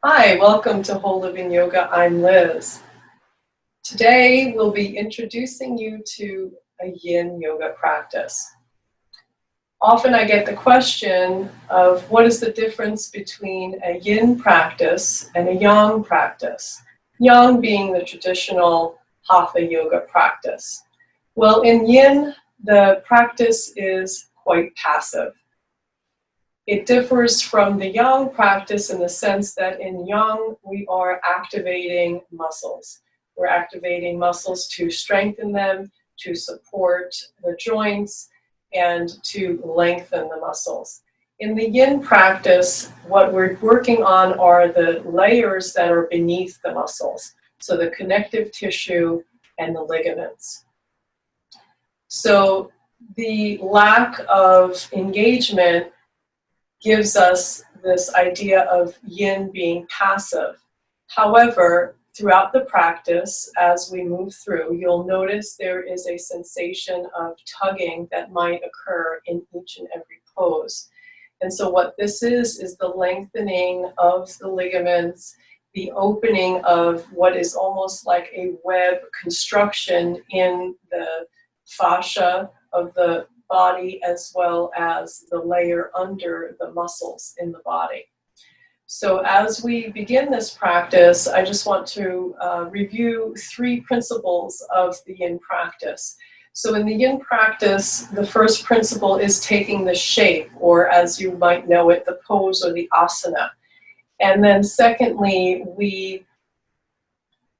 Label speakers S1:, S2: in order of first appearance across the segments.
S1: Hi, welcome to Whole Living Yoga. I'm Liz. Today we'll be introducing you to a Yin Yoga practice. Often I get the question of what is the difference between a Yin practice and a Yang practice? Yang being the traditional Hatha Yoga practice. Well, in Yin, the practice is quite passive. It differs from the Yang practice in the sense that in Yang, we are activating muscles. We're activating muscles to strengthen them, to support the joints, and to lengthen the muscles. In the Yin practice, what we're working on are the layers that are beneath the muscles, so the connective tissue and the ligaments. So the lack of engagement gives us this idea of yin being passive. However, throughout the practice, as we move through, you'll notice there is a sensation of tugging that might occur in each and every pose. And so what this is the lengthening of the ligaments, the opening of what is almost like a web construction in the fascia of the body, as well as the layer under the muscles in the body. So as we begin this practice, I just want to review three principles of the Yin practice. So in the Yin practice, the first principle is taking the shape, or as you might know it, the pose or the asana. And then secondly, we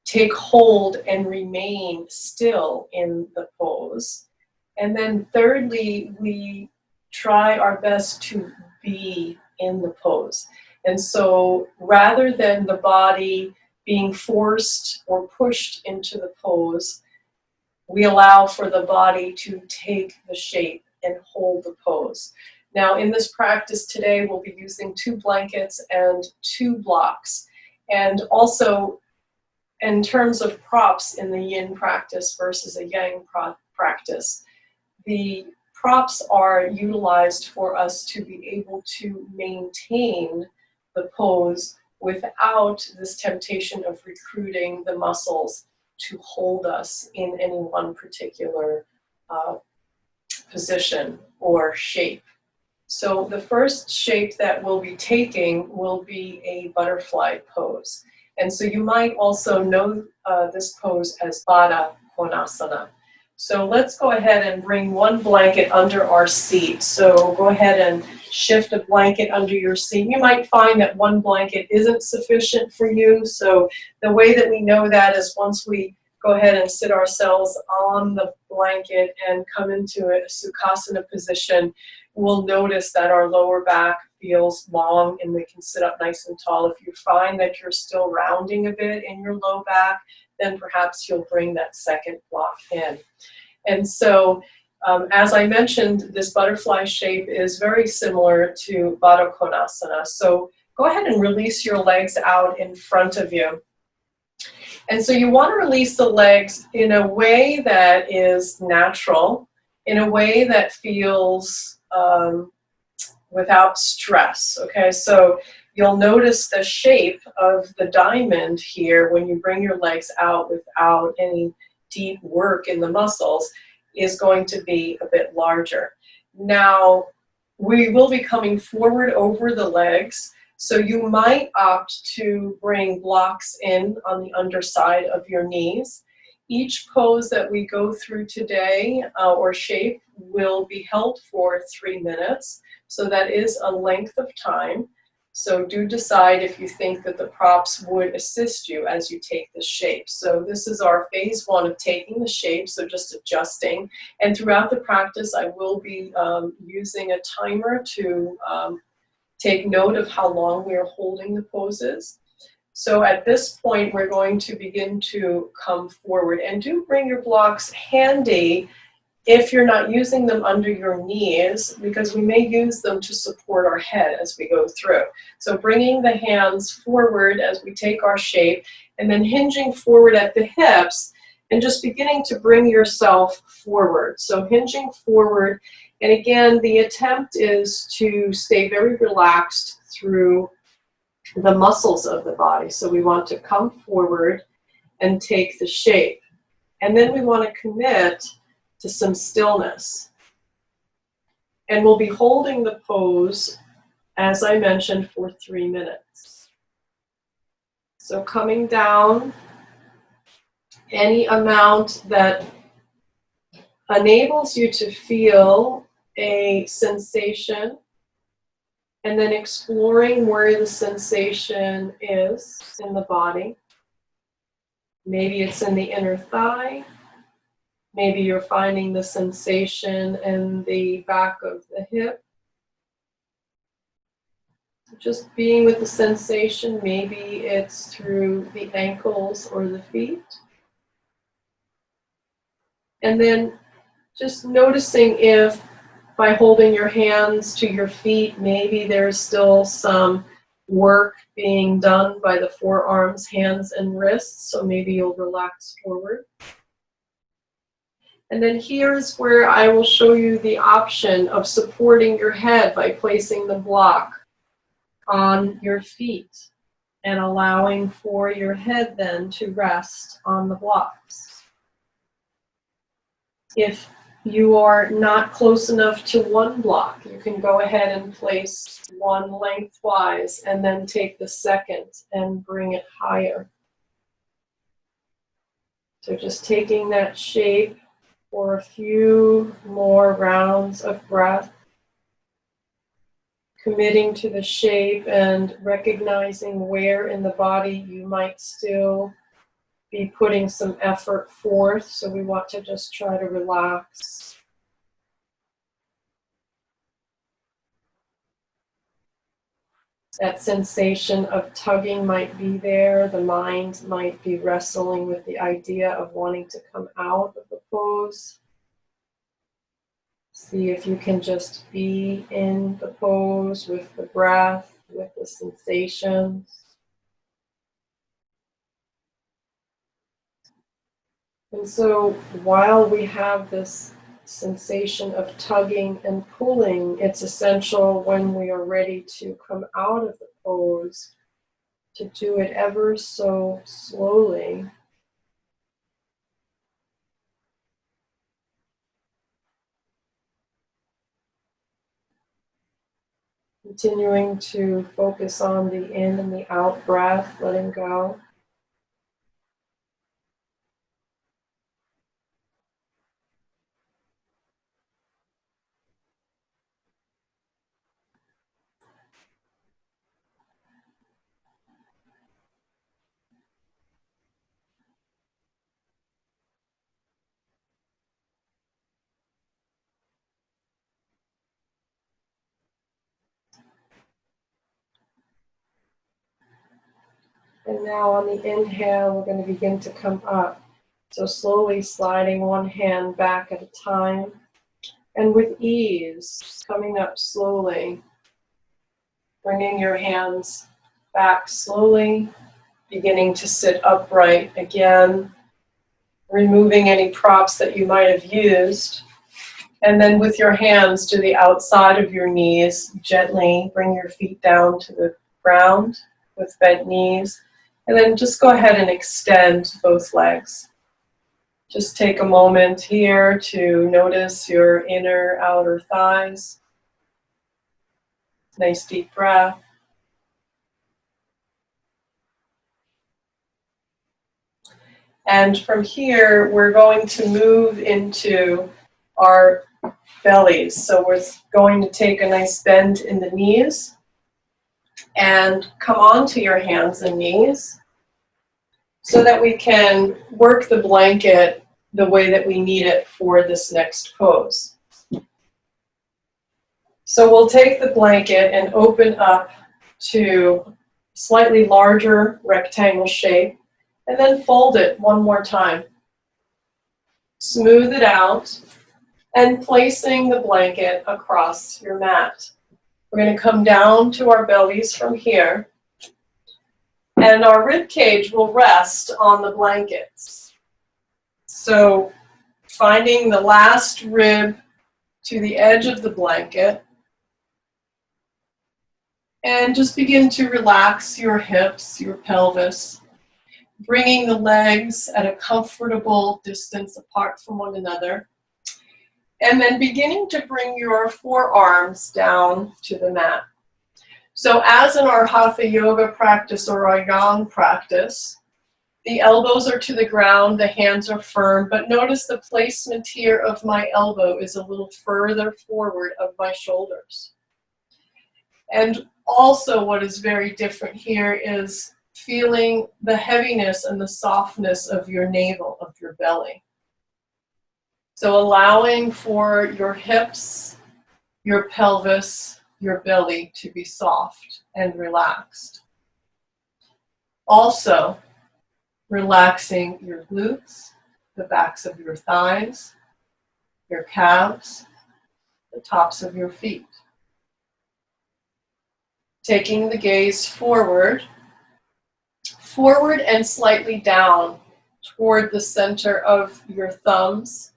S1: take hold and remain still in the pose. And then thirdly, we try our best to be in the pose. And so rather than the body being forced or pushed into the pose, we allow for the body to take the shape and hold the pose. Now in this practice today, we'll be using 2 blankets and 2 blocks. And also in terms of props in the Yin practice versus a Yang practice, the props are utilized for us to be able to maintain the pose without this temptation of recruiting the muscles to hold us in any one particular position or shape. So the first shape that we'll be taking will be a butterfly pose. And so you might also know this pose as Baddha Konasana. So let's go ahead and bring 1 blanket under our seat. So go ahead and shift a blanket under your seat. You might find that 1 blanket isn't sufficient for you. So the way that we know that is once we go ahead and sit ourselves on the blanket and come into a Sukhasana position, we'll notice that our lower back feels long and we can sit up nice and tall. If you find that you're still rounding a bit in your low back, then perhaps you'll bring that second block in. And so, as I mentioned, this butterfly shape is very similar to Baddha Konasana. So go ahead and release your legs out in front of you. And so you want to release the legs in a way that is natural, in a way that feels without stress, okay? So you'll notice the shape of the diamond here when you bring your legs out without any deep work in the muscles is going to be a bit larger. Now, we will be coming forward over the legs, so you might opt to bring blocks in on the underside of your knees. Each pose that we go through today, or shape, will be held for 3 minutes. So that is a length of time. So do decide if you think that the props would assist you as you take the shape. So this is our phase 1 of taking the shape, so just adjusting. And throughout the practice, I will be using a timer to take note of how long we are holding the poses. So at this point, we're going to begin to come forward. And do bring your blocks handy if you're not using them under your knees, because we may use them to support our head as we go through. So bringing the hands forward as we take our shape, and then hinging forward at the hips, and just beginning to bring yourself forward. So hinging forward, and again, the attempt is to stay very relaxed through the muscles of the body. So we want to come forward and take the shape. And then we want to commit to some stillness. And we'll be holding the pose, as I mentioned, for 3 minutes. So coming down any amount that enables you to feel a sensation, and then exploring where the sensation is in the body. Maybe it's in the inner thigh. Maybe you're finding the sensation in the back of the hip. Just being with the sensation, maybe it's through the ankles or the feet. And then just noticing if by holding your hands to your feet, maybe there's still some work being done by the forearms, hands, and wrists. So maybe you'll relax forward. And then here's where I will show you the option of supporting your head by placing the block on your feet and allowing for your head then to rest on the blocks. If you are not close enough to one block, you can go ahead and place one lengthwise and then take the second and bring it higher. So just taking that shape for a few more rounds of breath, committing to the shape and recognizing where in the body you might still be putting some effort forth. So we want to just try to relax. That sensation of tugging might be there. The mind might be wrestling with the idea of wanting to come out of the pose. See if you can just be in the pose with the breath, with the sensations. And so while we have this sensation of tugging and pulling, it's essential when we are ready to come out of the pose to do it ever so slowly. Continuing to focus on the in and the out breath, letting go. And now on the inhale, we're going to begin to come up. So slowly sliding one hand back at a time. And with ease, coming up slowly, bringing your hands back slowly, beginning to sit upright again, removing any props that you might have used. And then with your hands to the outside of your knees, gently bring your feet down to the ground with bent knees. And then just go ahead and extend both legs. Just take a moment here to notice your inner, outer thighs. Nice deep breath. And from here, we're going to move into our bellies. So we're going to take a nice bend in the knees and come onto your hands and knees so that we can work the blanket the way that we need it for this next pose. So we'll take the blanket and open up to slightly larger rectangle shape and then fold it one more time. Smooth it out and placing the blanket across your mat. We're going to come down to our bellies from here, and our rib cage will rest on the blankets. So finding the last rib to the edge of the blanket, And just begin to relax your hips, your pelvis, bringing the legs at a comfortable distance apart from one another. And then beginning to bring your forearms down to the mat. So as in our Hatha Yoga practice or our Yang practice, the elbows are to the ground, the hands are firm, but notice the placement here of my elbow is a little further forward of my shoulders. And also what is very different here is feeling the heaviness and the softness of your navel, of your belly. So allowing for your hips, your pelvis, your belly to be soft and relaxed. Also, relaxing your glutes, the backs of your thighs, your calves, the tops of your feet. Taking the gaze forward and slightly down toward the center of your thumbs.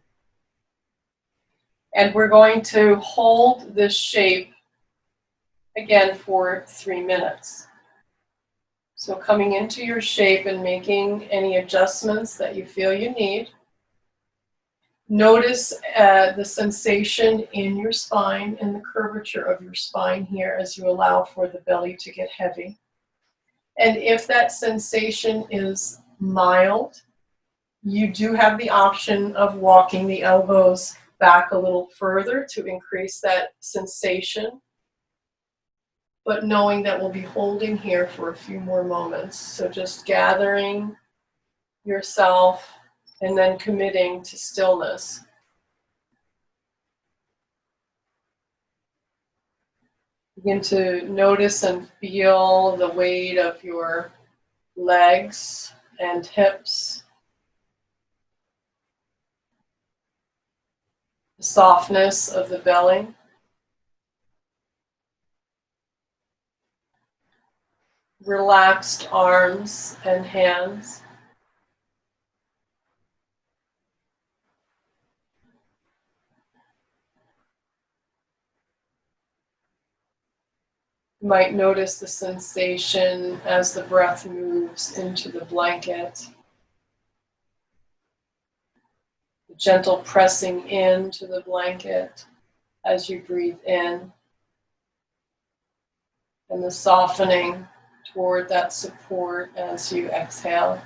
S1: And we're going to hold this shape again for 3 minutes. So coming into your shape and making any adjustments that you feel you need. Notice the sensation in your spine and the curvature of your spine here as you allow for the belly to get heavy. And if that sensation is mild, you do have the option of walking the elbows back a little further to increase that sensation, but knowing that we'll be holding here for a few more moments. So just gathering yourself and then committing to stillness. Begin to notice and feel the weight of your legs and hips, the softness of the belly. Relaxed arms and hands. You might notice the sensation as the breath moves into the blanket. The gentle pressing into the blanket as you breathe in. And the softening toward that support as you exhale.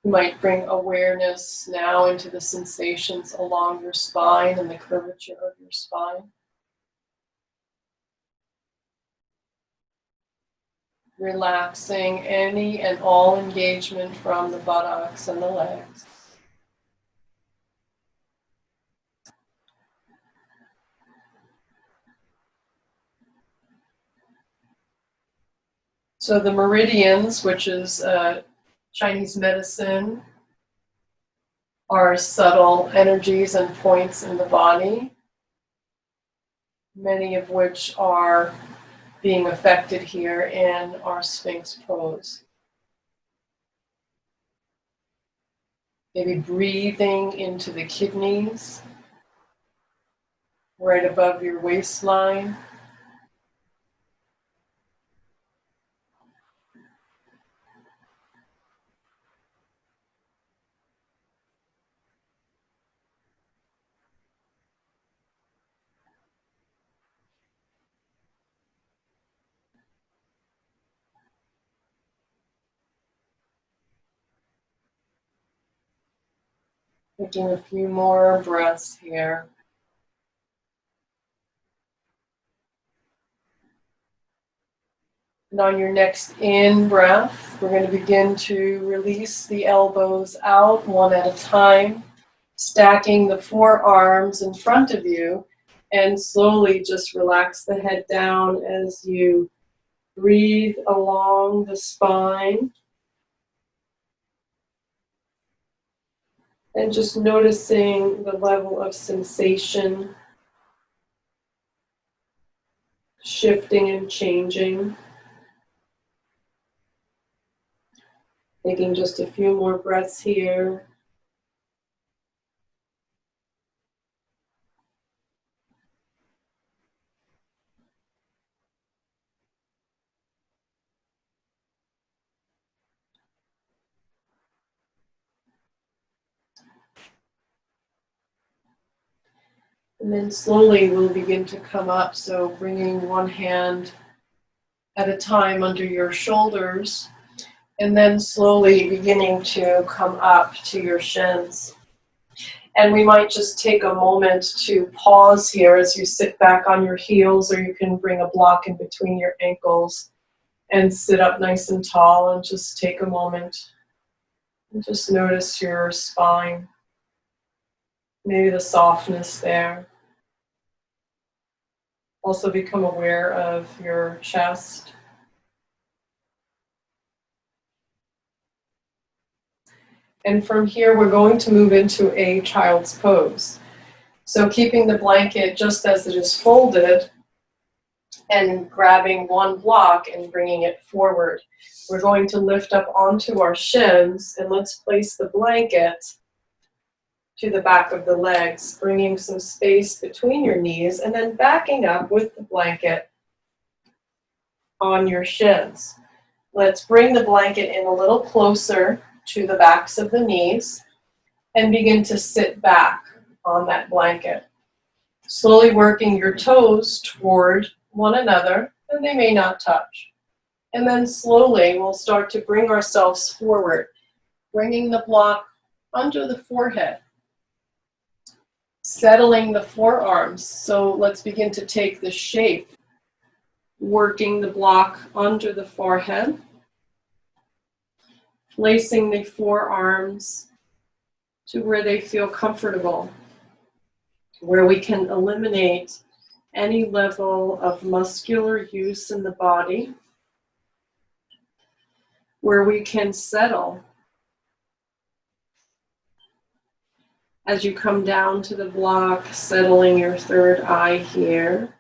S1: You might bring awareness now into the sensations along your spine and the curvature of your spine. Relaxing any and all engagement from the buttocks and the legs. So the meridians, which is Chinese medicine, are subtle energies and points in the body, many of which are being affected here in our Sphinx pose. Maybe breathing into the kidneys, right above your waistline. Taking a few more breaths here. And on your next in-breath, we're going to begin to release the elbows out one at a time, stacking the forearms in front of you, and slowly just relax the head down as you breathe along the spine. And just noticing the level of sensation shifting and changing. Taking just a few more breaths here. And then slowly we'll begin to come up, so bringing one hand at a time under your shoulders, and then slowly beginning to come up to your shins. And we might just take a moment to pause here as you sit back on your heels, or you can bring a block in between your ankles and sit up nice and tall and just take a moment and just notice your spine, maybe the softness there. Also become aware of your chest. And from here, we're going to move into a child's pose. So keeping the blanket just as it is folded and grabbing one block and bringing it forward. We're going to lift up onto our shins, and let's place the blanket to the back of the legs, bringing some space between your knees, and then backing up with the blanket on your shins. Let's bring the blanket in a little closer to the backs of the knees and begin to sit back on that blanket. Slowly working your toes toward one another, and they may not touch. And then slowly we'll start to bring ourselves forward, bringing the block under the forehead, settling the forearms. So let's begin to take the shape, working the block under the forehead, placing the forearms to where they feel comfortable, where we can eliminate any level of muscular use in the body, where we can settle. As you come down to the block, settling your third eye here,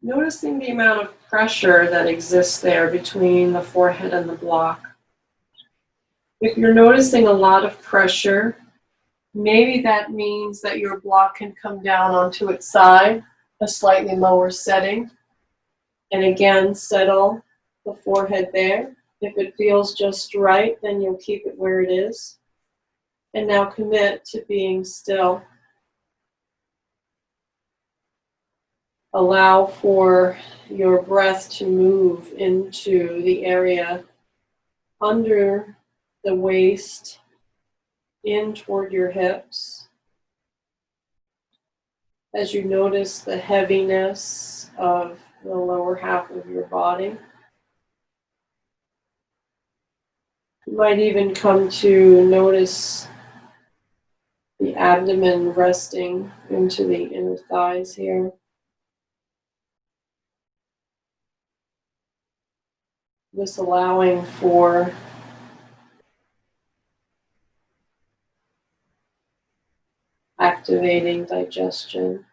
S1: noticing the amount of pressure that exists there between the forehead and the block. If you're noticing a lot of pressure, maybe that means that your block can come down onto its side, a slightly lower setting. And again, settle the forehead there. If it feels just right, then you'll keep it where it is. And now commit to being still. Allow for your breath to move into the area under the waist, in toward your hips. As you notice the heaviness of the lower half of your body. You might even come to notice the abdomen resting into the inner thighs here. This allowing for activating digestion.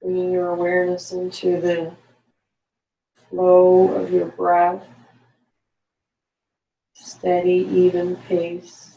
S1: Bringing your awareness into the flow of your breath, steady, even pace.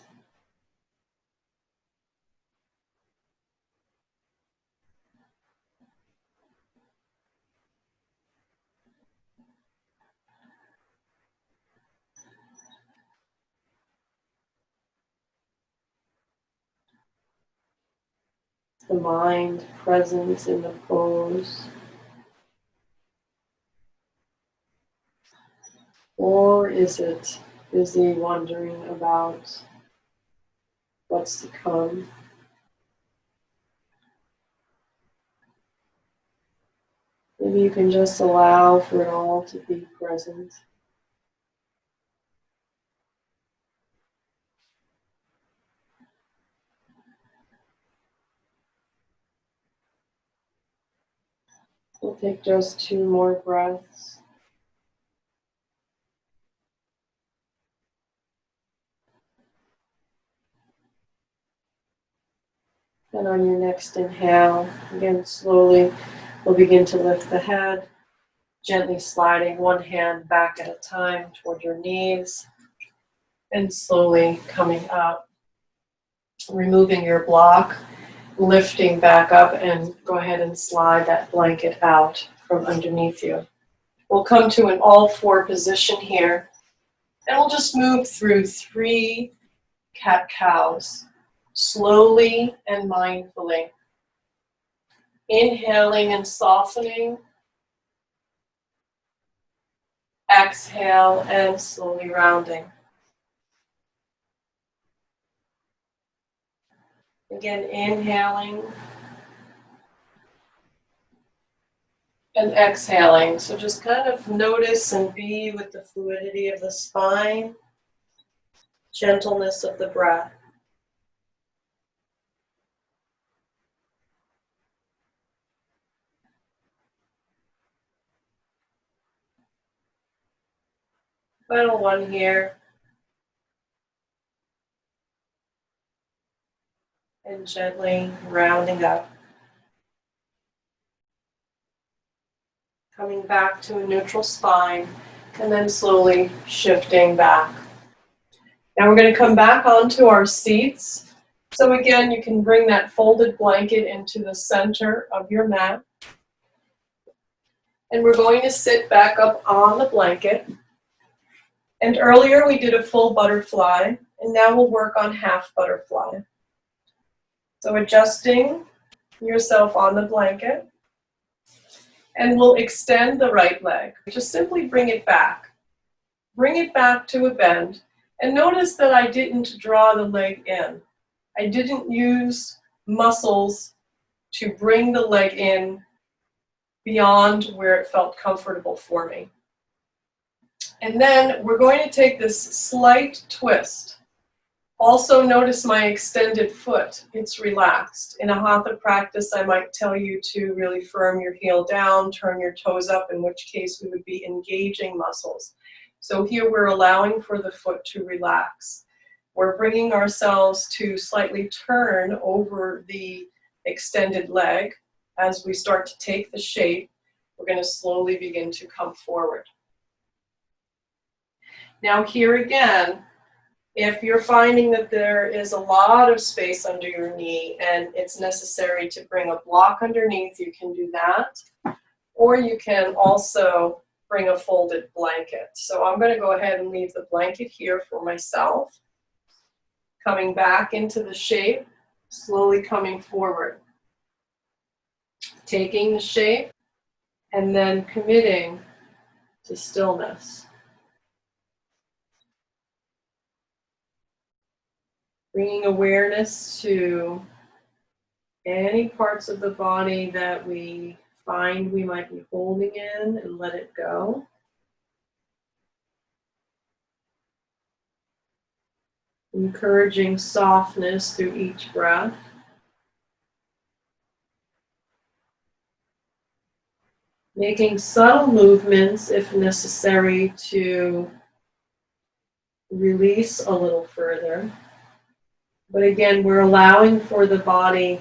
S1: The mind present in the pose. Or is it busy wondering about what's to come? Maybe you can just allow for it all to be present. We'll take just 2 more breaths. And on your next inhale, again slowly, we'll begin to lift the head, gently sliding one hand back at a time toward your knees, and slowly coming up, removing your block, lifting back up, and go ahead and slide that blanket out from underneath you. We'll come to an all-four position here, and we'll just move through 3 cat-cows, slowly and mindfully. Inhaling and softening. Exhale and slowly rounding. Again, inhaling and exhaling. So just kind of notice and be with the fluidity of the spine, gentleness of the breath. Final one here. And gently rounding up. Coming back to a neutral spine, and then slowly shifting back. Now we're going to come back onto our seats. So again, you can bring that folded blanket into the center of your mat. And we're going to sit back up on the blanket. And earlier we did a full butterfly, and now we'll work on half butterfly. So adjusting yourself on the blanket. And we'll extend the right leg. Just simply bring it back. Bring it back to a bend. And notice that I didn't draw the leg in. I didn't use muscles to bring the leg in beyond where it felt comfortable for me. And then we're going to take this slight twist. Also notice my extended foot, it's relaxed. In a hatha practice, I might tell you to really firm your heel down, turn your toes up, in which case we would be engaging muscles. So here we're allowing for the foot to relax. We're bringing ourselves to slightly turn over the extended leg. As we start to take the shape, we're going to slowly begin to come forward. Now here again, if you're finding that there is a lot of space under your knee and it's necessary to bring a block underneath, you can do that. Or you can also bring a folded blanket. So I'm going to go ahead and leave the blanket here for myself. Coming back into the shape, slowly coming forward. Taking the shape and then committing to stillness. Bringing awareness to any parts of the body that we find we might be holding in, and let it go. Encouraging softness through each breath. Making subtle movements if necessary to release a little further. But again, we're allowing for the body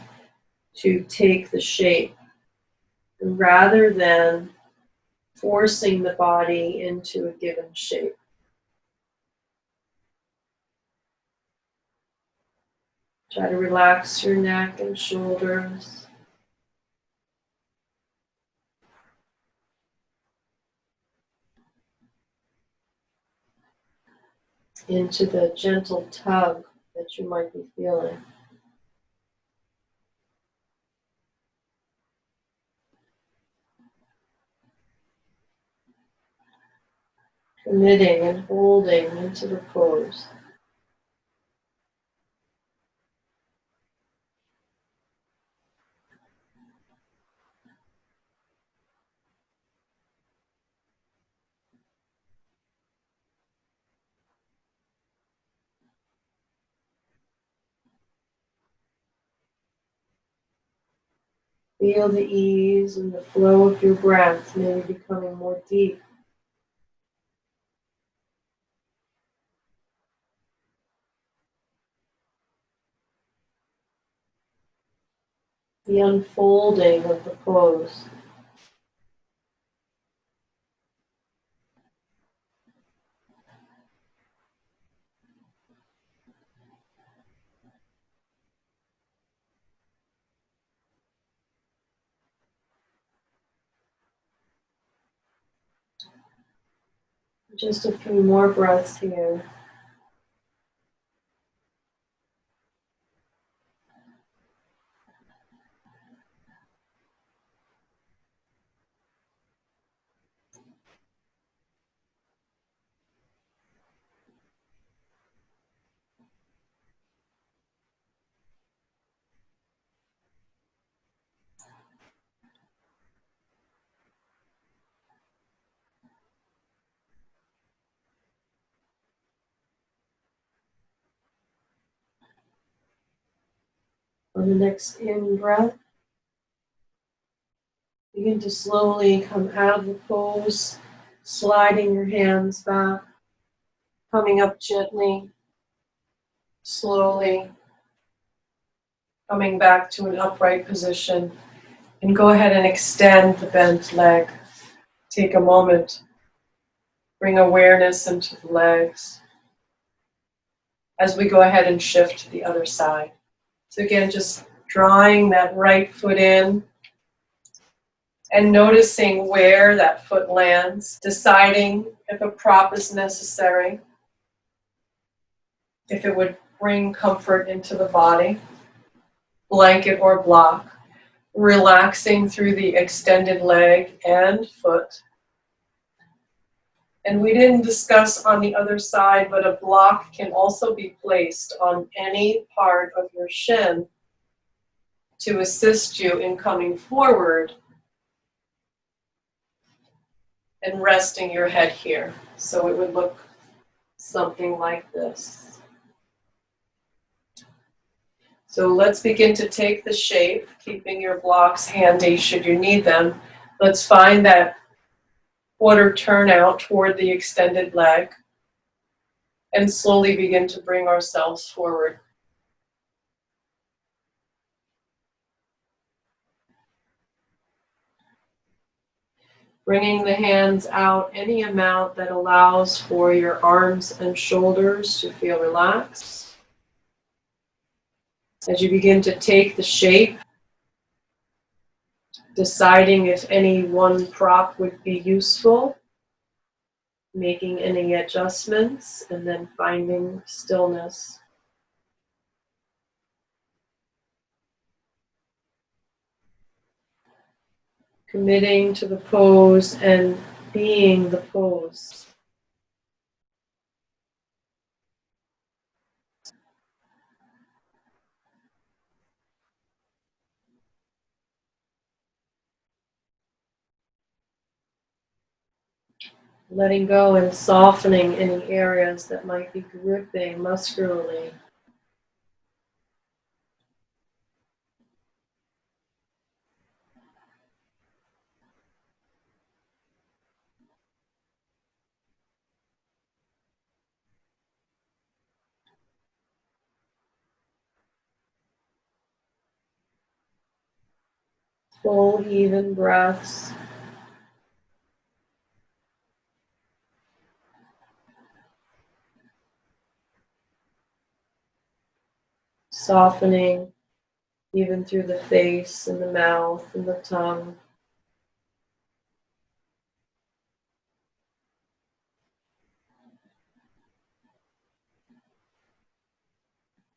S1: to take the shape rather than forcing the body into a given shape. Try to relax your neck and shoulders. Into the gentle tug that you might be feeling. Committing and holding into the pose. Feel the ease and the flow of your breath, maybe becoming more deep. The unfolding of the pose. Just a few more breaths here. On the next in breath, begin to slowly come out of the pose, sliding your hands back, coming up gently, slowly, coming back to an upright position. And go ahead and extend the bent leg. Take a moment, bring awareness into the legs as we go ahead and shift to the other side. So again, just drawing that right foot in and noticing where that foot lands, deciding if a prop is necessary, if it would bring comfort into the body, blanket or block, relaxing through the extended leg and foot. And we didn't discuss on the other side, but a block can also be placed on any part of your shin to assist you in coming forward and resting your head here. So it would look something like this. So let's begin to take the shape, keeping your blocks handy should you need them. Let's find that quarter turnout toward the extended leg and slowly begin to bring ourselves forward. Bringing the hands out any amount that allows for your arms and shoulders to feel relaxed. As you begin to take the shape, deciding if any one prop would be useful, making any adjustments, and then finding stillness. Committing to the pose and being the pose. Letting go and softening any areas that might be gripping muscularly. Full, even breaths. Softening even through the face and the mouth and the tongue.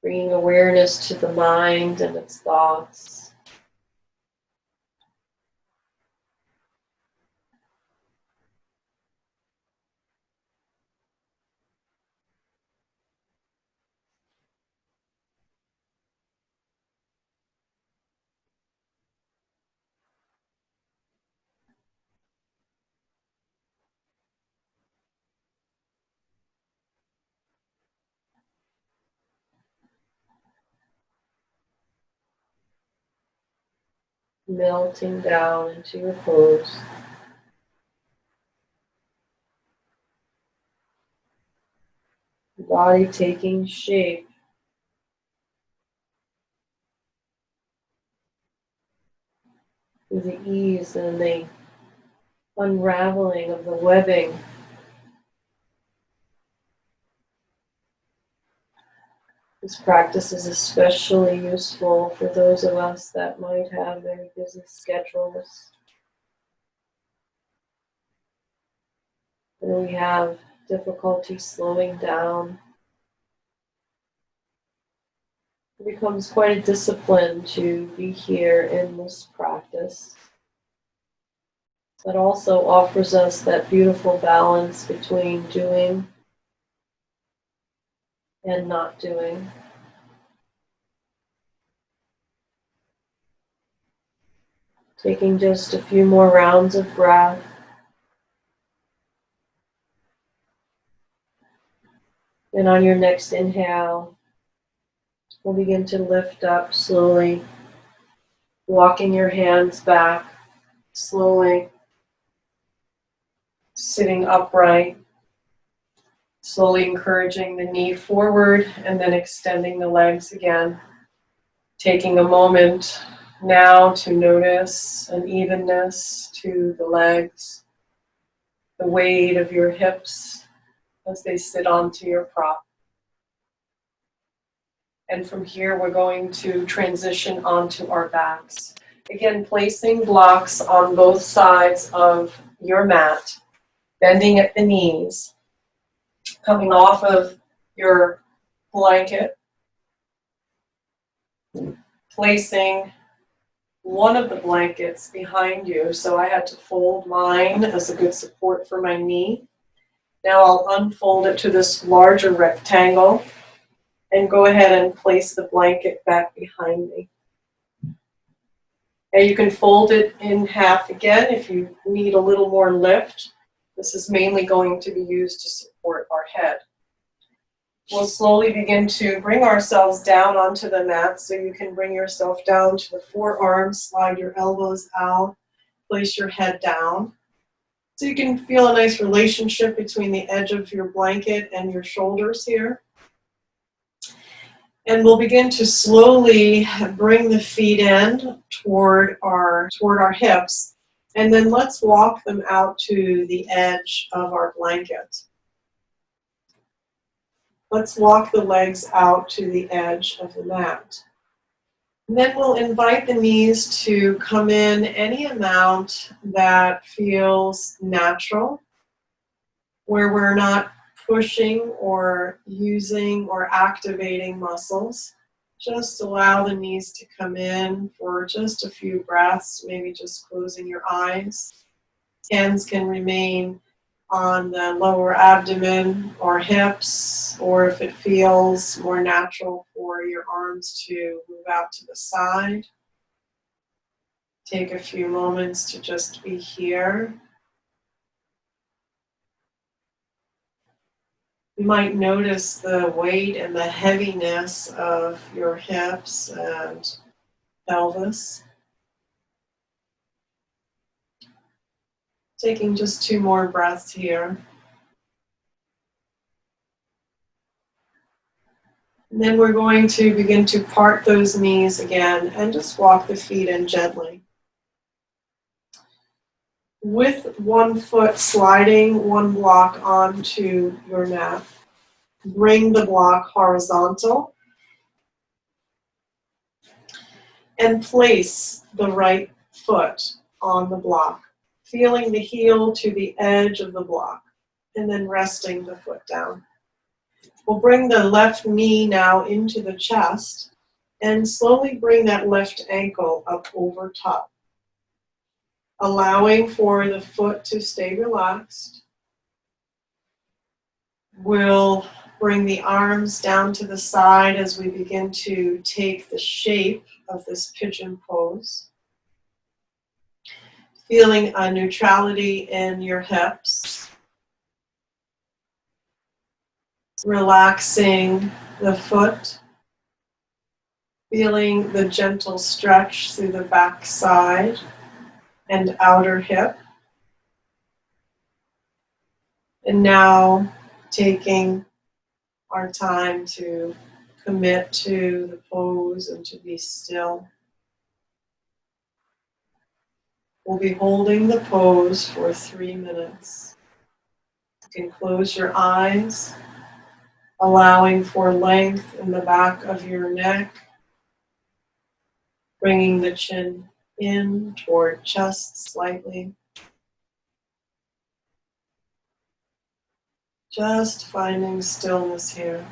S1: Bringing awareness to the mind and its thoughts. Melting down into your pose. Body taking shape. With the ease and the unraveling of the webbing. This practice is especially useful for those of us that might have very busy schedules. And we have difficulty slowing down. It becomes quite a discipline to be here in this practice that also offers us that beautiful balance between doing and not doing. Taking just a few more rounds of breath. And on your next inhale, we'll begin to lift up slowly, walking your hands back slowly, sitting upright, slowly encouraging the knee forward and then extending the legs again. Taking a moment now to notice an evenness to the legs, the weight of your hips as they sit onto your prop. And from here, we're going to transition onto our backs. Again, placing blocks on both sides of your mat, bending at the knees, coming off of your blanket, placing one of the blankets behind you. So I had to fold mine as a good support for my knee. Now I'll unfold it to this larger rectangle and go ahead and place the blanket back behind me. And you can fold it in half again if you need a little more lift. This is mainly going to be used to support our head. We'll slowly begin to bring ourselves down onto the mat, so you can bring yourself down to the forearms, slide your elbows out, place your head down. So you can feel a nice relationship between the edge of your blanket and your shoulders here. And we'll begin to slowly bring the feet in toward our hips. And then let's walk them out to the edge of our blanket. Let's walk the legs out to the edge of the mat. And then we'll invite the knees to come in any amount that feels natural, where we're not pushing or using or activating muscles. Just allow the knees to come in for just a few breaths, maybe just closing your eyes. Hands can remain on the lower abdomen or hips, or if it feels more natural for your arms to move out to the side. Take a few moments to just be here. You might notice the weight and the heaviness of your hips and pelvis. Taking just 2 more breaths here. And then we're going to begin to part those knees again and just walk the feet in gently. With one foot sliding one block onto your mat, bring the block horizontal and place the right foot on the block, feeling the heel to the edge of the block, and then resting the foot down. We'll bring the left knee now into the chest and slowly bring that left ankle up over top, allowing for the foot to stay relaxed. We'll bring the arms down to the side as we begin to take the shape of this pigeon pose. Feeling a neutrality in your hips. Relaxing the foot. Feeling the gentle stretch through the back side and outer hip. And now taking our time to commit to the pose and to be still. We'll be holding the pose for 3 minutes. You can close your eyes, allowing for length in the back of your neck, bringing the chin in toward chest slightly. Just finding stillness here.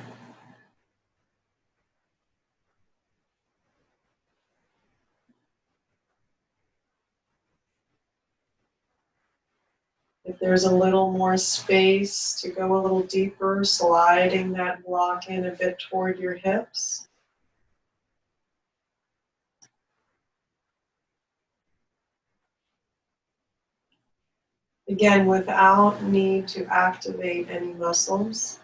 S1: If there's a little more space to go a little deeper, sliding that block in a bit toward your hips. Again, without need to activate any muscles.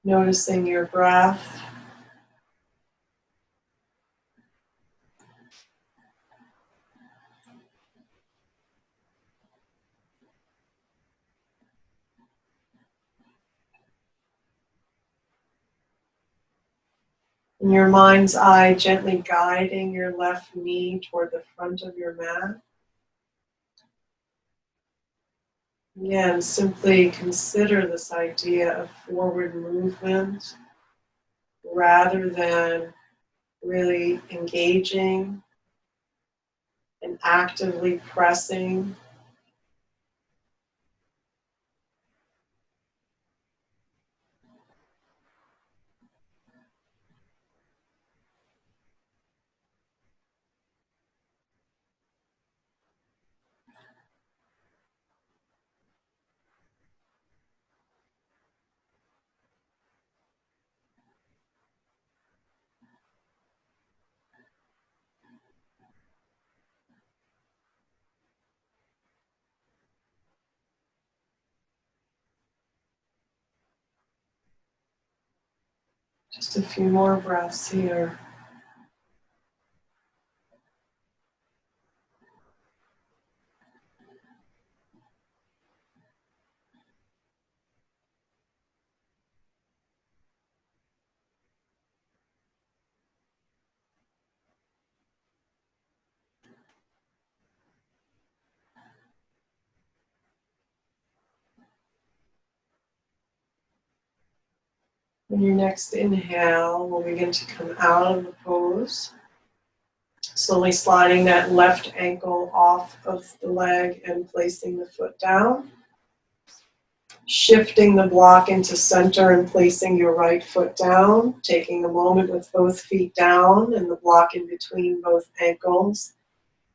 S1: Noticing your breath. In your mind's eye, gently guiding your left knee toward the front of your mat. Again, simply consider this idea of forward movement rather than really engaging and actively pressing. Just a few more breaths here. On your next inhale, we'll begin to come out of the pose. Slowly sliding that left ankle off of the leg and placing the foot down. Shifting the block into center and placing your right foot down. Taking a moment with both feet down and the block in between both ankles.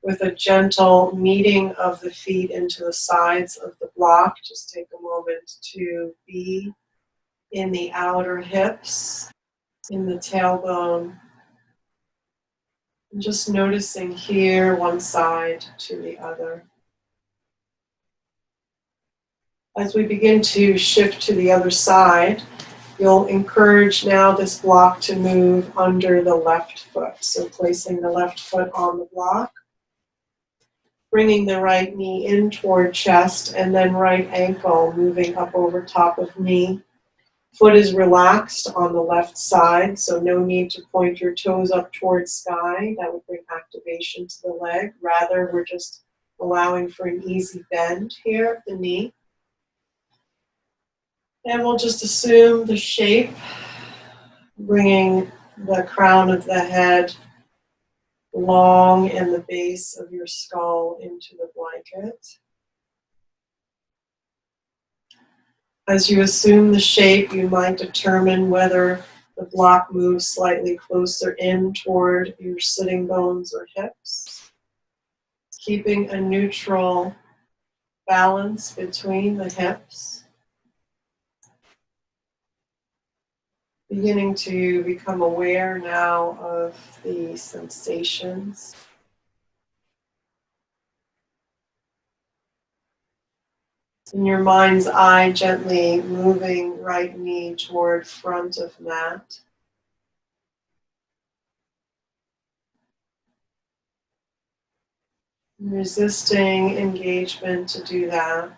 S1: With a gentle meeting of the feet into the sides of the block. Just take a moment to be in the outer hips, in the tailbone. And just noticing here, one side to the other. As we begin to shift to the other side, you'll encourage now this block to move under the left foot. So placing the left foot on the block, bringing the right knee in toward chest, and then right ankle moving up over top of knee. Foot is relaxed on the left side, so no need to point your toes up towards sky. That would bring activation to the leg. Rather, we're just allowing for an easy bend here at the knee. And we'll just assume the shape, bringing the crown of the head long and the base of your skull into the blanket. As you assume the shape, you might determine whether the block moves slightly closer in toward your sitting bones or hips, keeping a neutral balance between the hips, beginning to become aware now of the sensations. In your mind's eye, gently moving right knee toward front of mat. Resisting engagement to do that.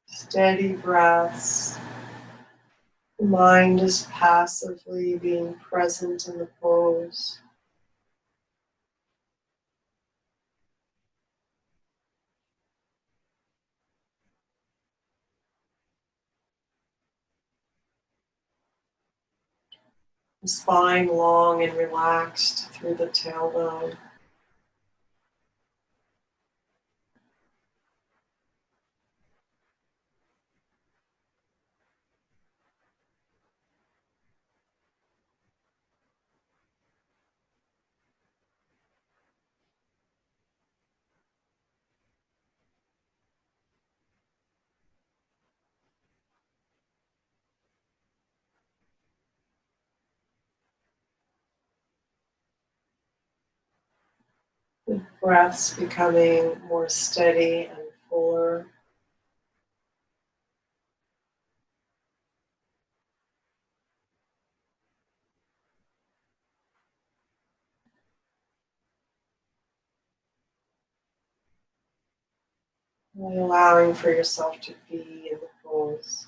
S1: Steady breaths. The mind is passively being present in the pose. The spine long and relaxed through the tailbone. The breaths becoming more steady and fuller. And allowing for yourself to be in the pose.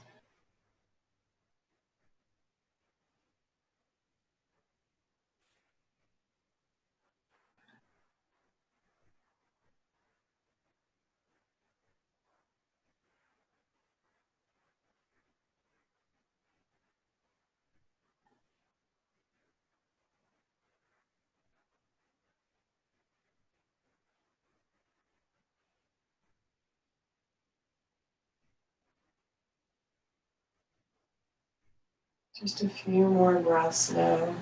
S1: Just a few more breaths now.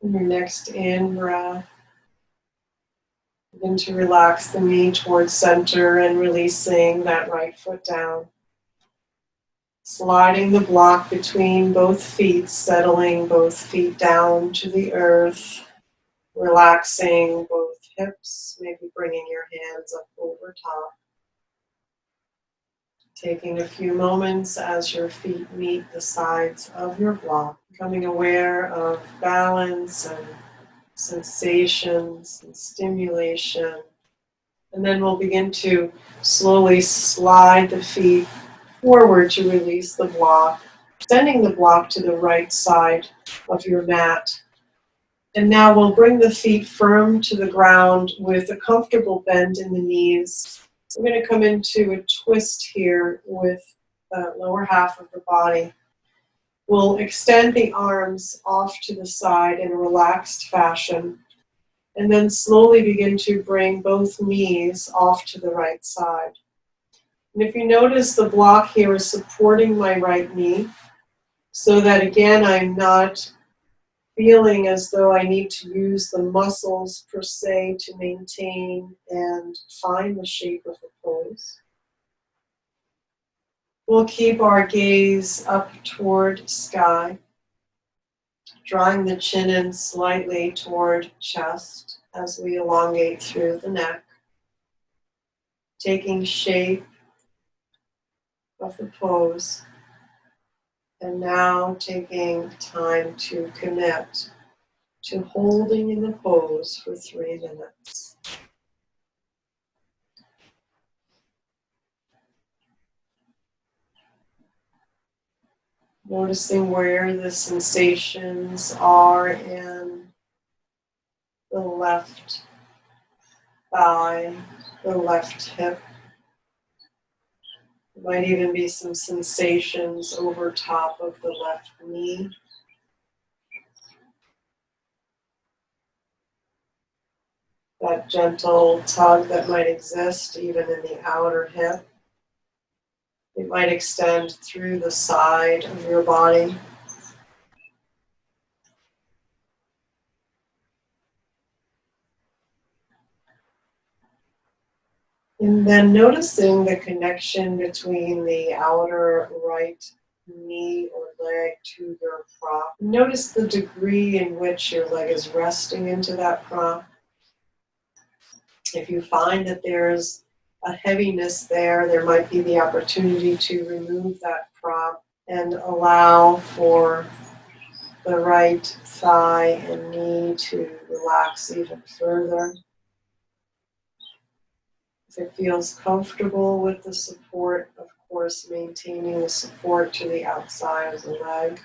S1: And your next in breath, begin to relax the knee towards center and releasing that right foot down. Sliding the block between both feet, settling both feet down to the earth, relaxing both hips, maybe bringing your hands up over top. Taking a few moments as your feet meet the sides of your block, becoming aware of balance and sensations and stimulation. And then we'll begin to slowly slide the feet forward to release the block, sending the block to the right side of your mat. And now we'll bring the feet firm to the ground with a comfortable bend in the knees. We're going to come into a twist here with the lower half of the body. We'll extend the arms off to the side in a relaxed fashion, and then slowly begin to bring both knees off to the right side. And if you notice, the block here is supporting my right knee, so that again, I'm not feeling as though I need to use the muscles per se to maintain and find the shape of the pose. We'll keep our gaze up toward sky, drawing the chin in slightly toward chest as we elongate through the neck, taking shape of the pose, and now taking time to commit to holding in the pose for 3 minutes. Noticing where the sensations are in the left thigh, the left hip. There might even be some sensations over top of the left knee. That gentle tug that might exist even in the outer hip. It might extend through the side of your body. And then noticing the connection between the outer right knee or leg to your prop. Notice the degree in which your leg is resting into that prop. If you find that there's a heaviness there, there might be the opportunity to remove that prop and allow for the right thigh and knee to relax even further. If it feels comfortable with the support, of course, maintaining the support to the outside of the leg.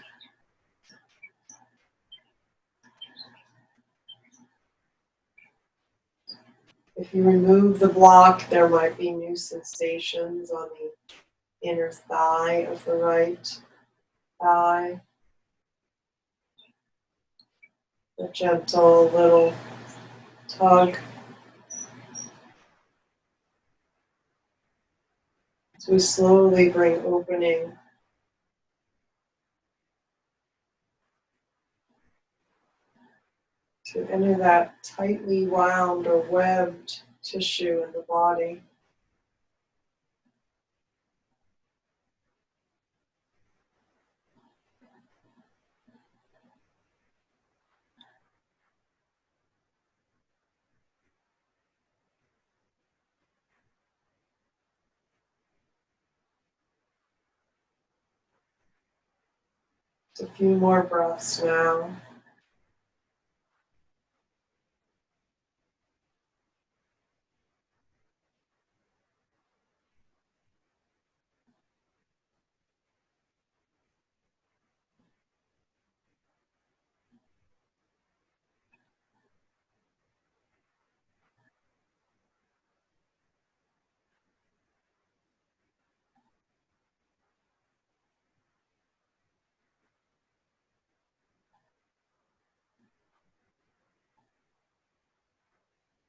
S1: If you remove the block, there might be new sensations on the inner thigh of the right thigh. A gentle little tug. As we slowly bring opening to enter that tightly wound or webbed tissue in the body. Just a few more breaths now.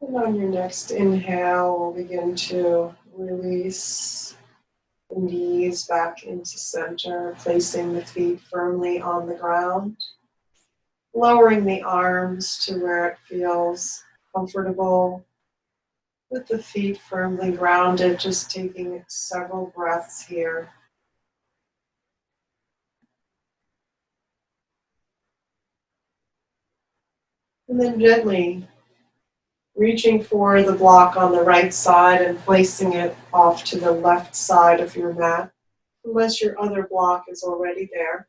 S1: And on your next inhale, we'll begin to release the knees back into center, placing the feet firmly on the ground, lowering the arms to where it feels comfortable, with the feet firmly grounded, just taking several breaths here. And then gently reaching for the block on the right side and placing it off to the left side of your mat, unless your other block is already there.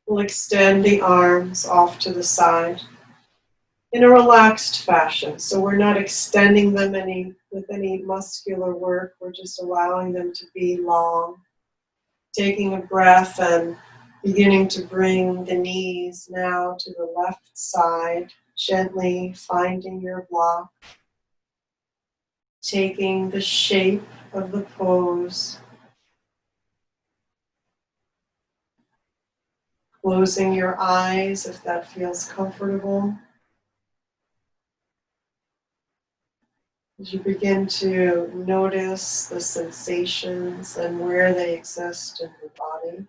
S1: We'll extend the arms off to the side in a relaxed fashion. So we're not extending them with any muscular work. We're just allowing them to be long. Taking a breath and beginning to bring the knees now to the left side, gently finding your block. Taking the shape of the pose. Closing your eyes if that feels comfortable. As you begin to notice the sensations and where they exist in your body.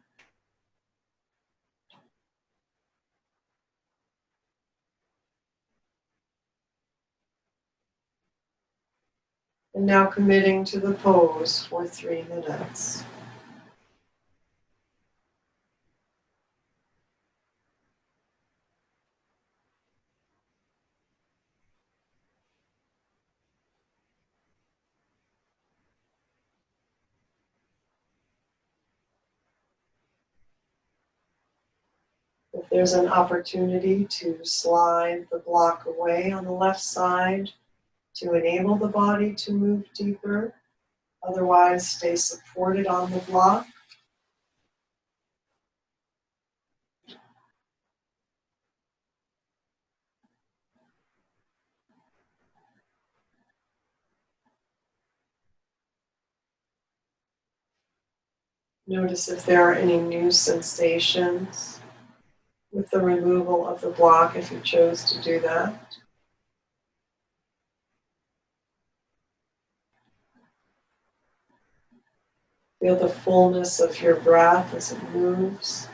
S1: And now committing to the pose for 3 minutes. If there's an opportunity to slide the block away on the left side to enable the body to move deeper, otherwise stay supported on the block. Notice if there are any new sensations with the removal of the block if you chose to do that. Feel the fullness of your breath as it moves.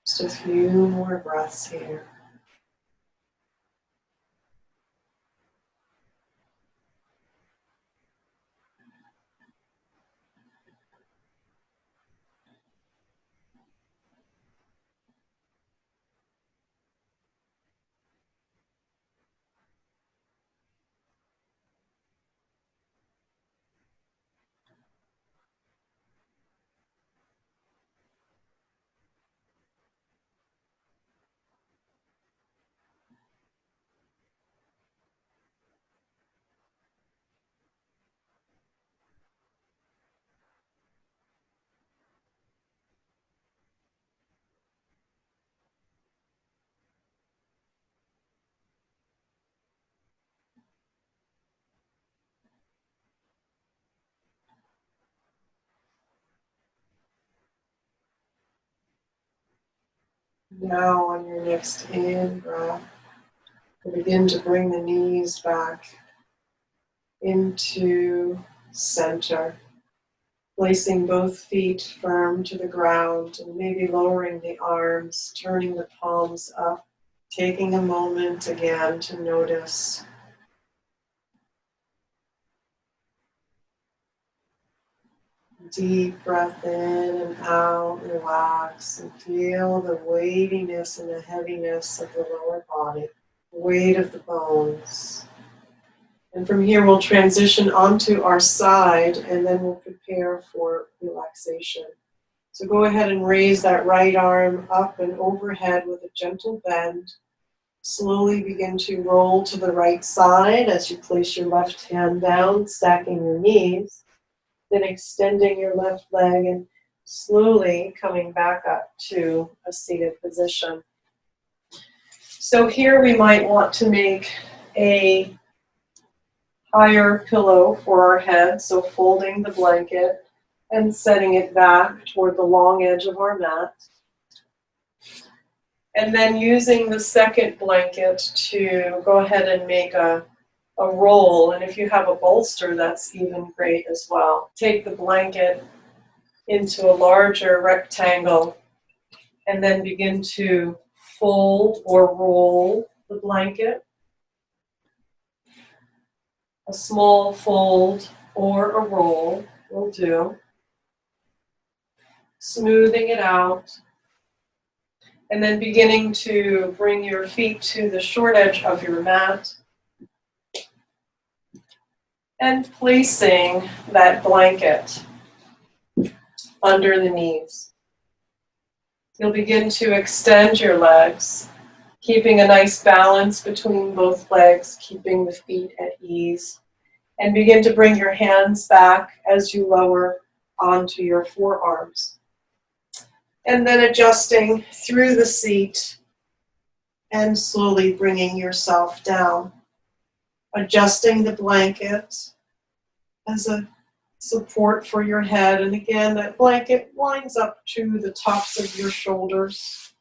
S1: Just a few more breaths here. Now on your next in-breath, begin to bring the knees back into center, placing both feet firm to the ground and maybe lowering the arms, turning the palms up, taking a moment again to notice. Deep breath in and out, relax, and feel the weightiness and the heaviness of the lower body, weight of the bones. And from here we'll transition onto our side and then we'll prepare for relaxation. So go ahead and raise that right arm up and overhead with a gentle bend. Slowly begin to roll to the right side as you place your left hand down, stacking your knees. Then extending your left leg and slowly coming back up to a seated position. So here we might want to make a higher pillow for our head, so folding the blanket and setting it back toward the long edge of our mat. And then using the second blanket to go ahead and make a roll. And if you have a bolster, that's even great as well. Take the blanket into a larger rectangle and then begin to fold or roll the blanket. A small fold or a roll will do. Smoothing it out. And then beginning to bring your feet to the short edge of your mat. And placing that blanket under the knees. You'll begin to extend your legs, keeping a nice balance between both legs, keeping the feet at ease. And begin to bring your hands back as you lower onto your forearms. And then adjusting through the seat and slowly bringing yourself down. Adjusting the blanket as a support for your head. And again, that blanket winds up to the tops of your shoulders.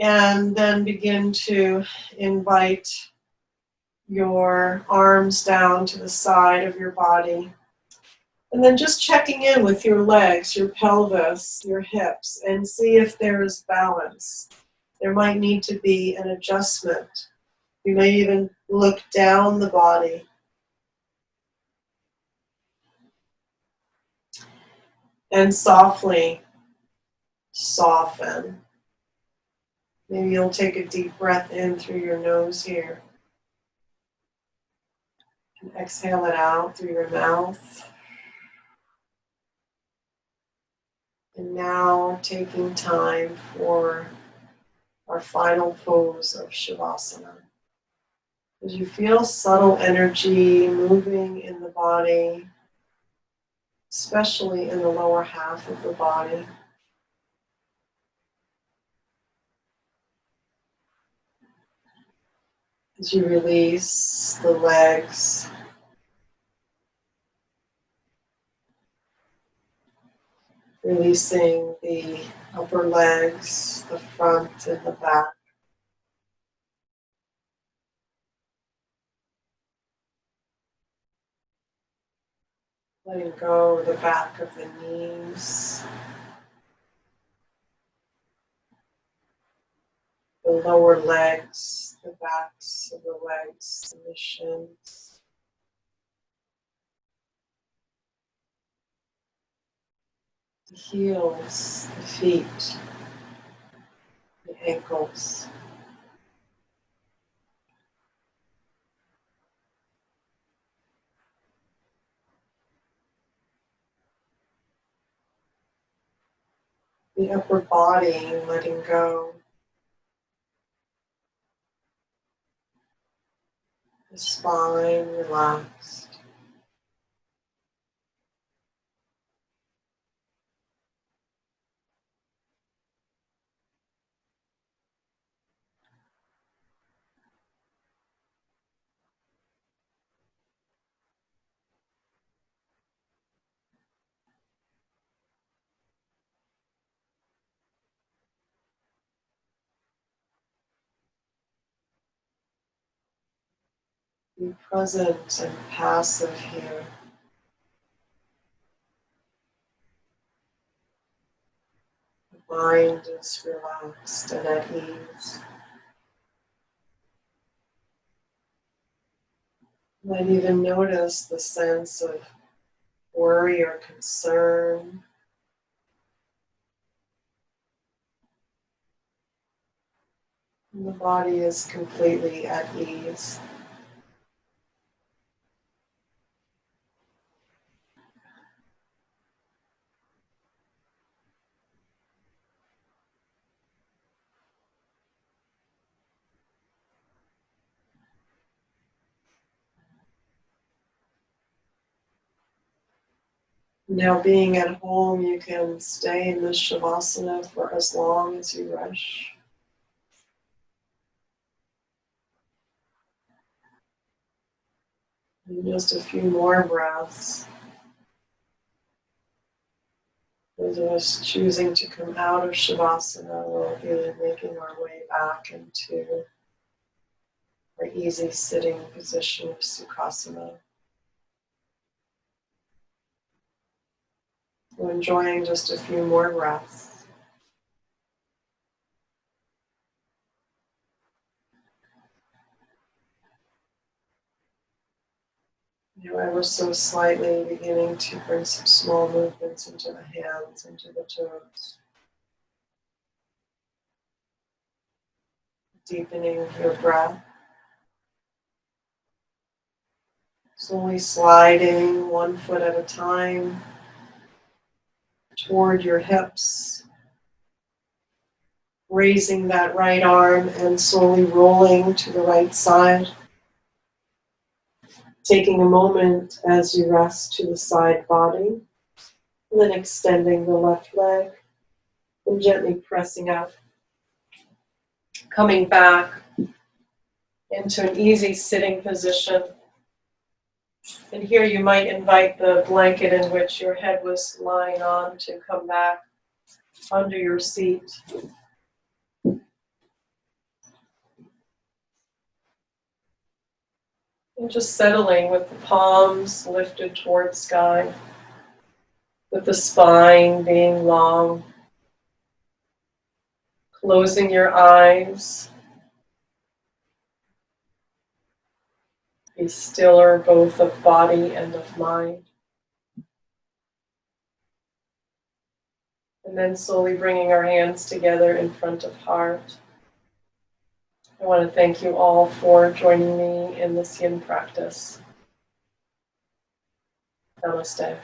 S1: And then begin to invite your arms down to the side of your body. And then just checking in with your legs, your pelvis, your hips, and see if there is balance. There might need to be an adjustment. You may even look down the body. And softly soften. Maybe you'll take a deep breath in through your nose here. And exhale it out through your mouth. And now taking time for our final pose of Shavasana. As you feel subtle energy moving in the body, especially in the lower half of the body. As you release the legs, releasing the upper legs, the front and the back. Letting go of the back of the knees, the lower legs, the backs of the legs, and the shins. The heels, the feet, the ankles. The upper body, letting go. The spine relaxed. Be present and passive here. The mind is relaxed and at ease. You might even notice the sense of worry or concern. And the body is completely at ease. Now, being at home, you can stay in this Shavasana for as long as you wish. And just a few more breaths. Those of us choosing to come out of Shavasana will be making our way back into our easy sitting position of Sukhasana. So enjoying just a few more breaths. Ever so slightly beginning to bring some small movements into the hands, into the toes. Deepening your breath. Slowly sliding one foot at a time toward your hips. Raising that right arm and slowly rolling to the right side. Taking a moment as you rest to the side body. And then extending the left leg and gently pressing up. Coming back into an easy sitting position. And here you might invite the blanket in which your head was lying on to come back under your seat. And just settling with the palms lifted towards sky, with the spine being long. Closing your eyes. Be stiller both of body and of mind. And then slowly bringing our hands together in front of heart. I want to thank you all for joining me in this Yin practice. Namaste.